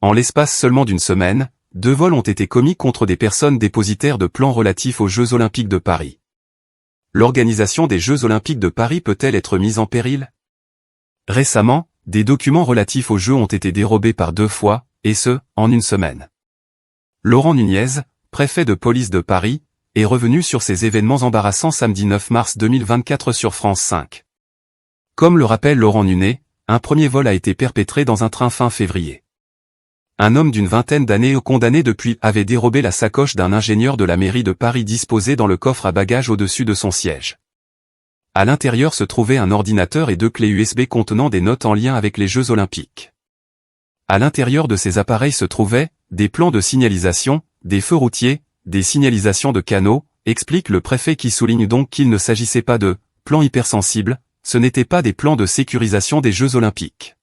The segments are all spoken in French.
En l'espace seulement d'une semaine, 2 vols ont été commis contre des personnes dépositaires de plans relatifs aux Jeux Olympiques de Paris. L'organisation des Jeux Olympiques de Paris peut-elle être mise en péril? Récemment, des documents relatifs aux Jeux ont été dérobés par 2 fois, et ce, en une semaine. Laurent Nunez, préfet de police de Paris, est revenu sur ces événements embarrassants samedi 9 mars 2024 sur France 5. Comme le rappelle Laurent Nunez, un premier vol a été perpétré dans un train fin février. Un homme d'une vingtaine d'années condamné depuis avait dérobé la sacoche d'un ingénieur de la mairie de Paris disposée dans le coffre à bagages au-dessus de son siège. À l'intérieur se trouvaient un ordinateur et 2 clés USB contenant des notes en lien avec les Jeux Olympiques. À l'intérieur de ces appareils se trouvaient des plans de signalisation, des feux routiers, des signalisations de canaux, explique le préfet qui souligne donc qu'il ne s'agissait pas de plans hypersensibles, ce n'étaient pas des plans de sécurisation des Jeux Olympiques.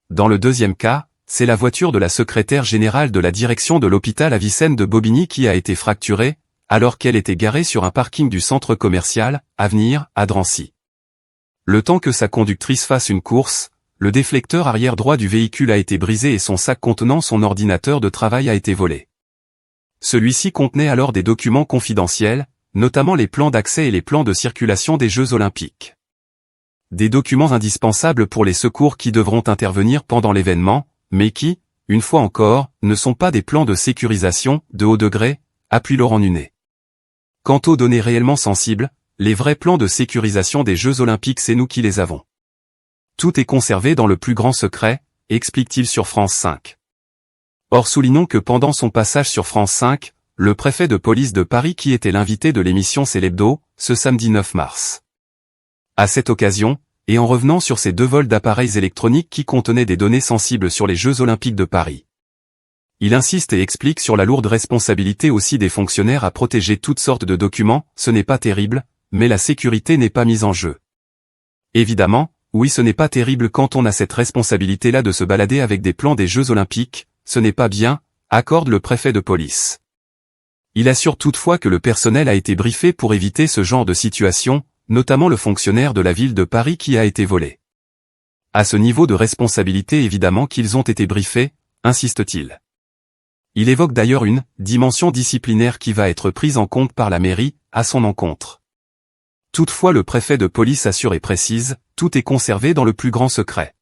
Dans le deuxième cas, c'est la voiture de la secrétaire générale de la direction de l'hôpital Avicenne de Bobigny qui a été fracturée, alors qu'elle était garée sur un parking du centre commercial, Avenir, à Drancy. Le temps que sa conductrice fasse une course, le déflecteur arrière droit du véhicule a été brisé et son sac contenant son ordinateur de travail a été volé. Celui-ci contenait alors des documents confidentiels, notamment les plans d'accès et les plans de circulation des Jeux Olympiques. Des documents indispensables pour les secours qui devront intervenir pendant l'événement, mais qui, une fois encore, ne sont pas des plans de sécurisation de haut degré, appuie Laurent Nunez. Quant aux données réellement sensibles, les vrais plans de sécurisation des Jeux Olympiques c'est nous qui les avons. Tout est conservé dans le plus grand secret, explique-t-il sur France 5. Or soulignons que pendant son passage sur France 5, le préfet de police de Paris qui était l'invité de l'émission C'est l'Hebdo, ce samedi 9 mars. À cette occasion, et en revenant sur ces 2 vols d'appareils électroniques qui contenaient des données sensibles sur les Jeux Olympiques de Paris. Il insiste et explique sur la lourde responsabilité aussi des fonctionnaires à protéger toutes sortes de documents, ce n'est pas terrible, mais la sécurité n'est pas mise en jeu. Évidemment, oui ce n'est pas terrible quand on a cette responsabilité-là de se balader avec des plans des Jeux Olympiques, ce n'est pas bien, accorde le préfet de police. Il assure toutefois que le personnel a été briefé pour éviter ce genre de situation, notamment le fonctionnaire de la ville de Paris qui a été volé. À ce niveau de responsabilité évidemment qu'ils ont été briefés, insiste-t-il. Il évoque d'ailleurs une dimension disciplinaire qui va être prise en compte par la mairie, à son encontre. Toutefois le préfet de police assure et précise, tout est conservé dans le plus grand secret.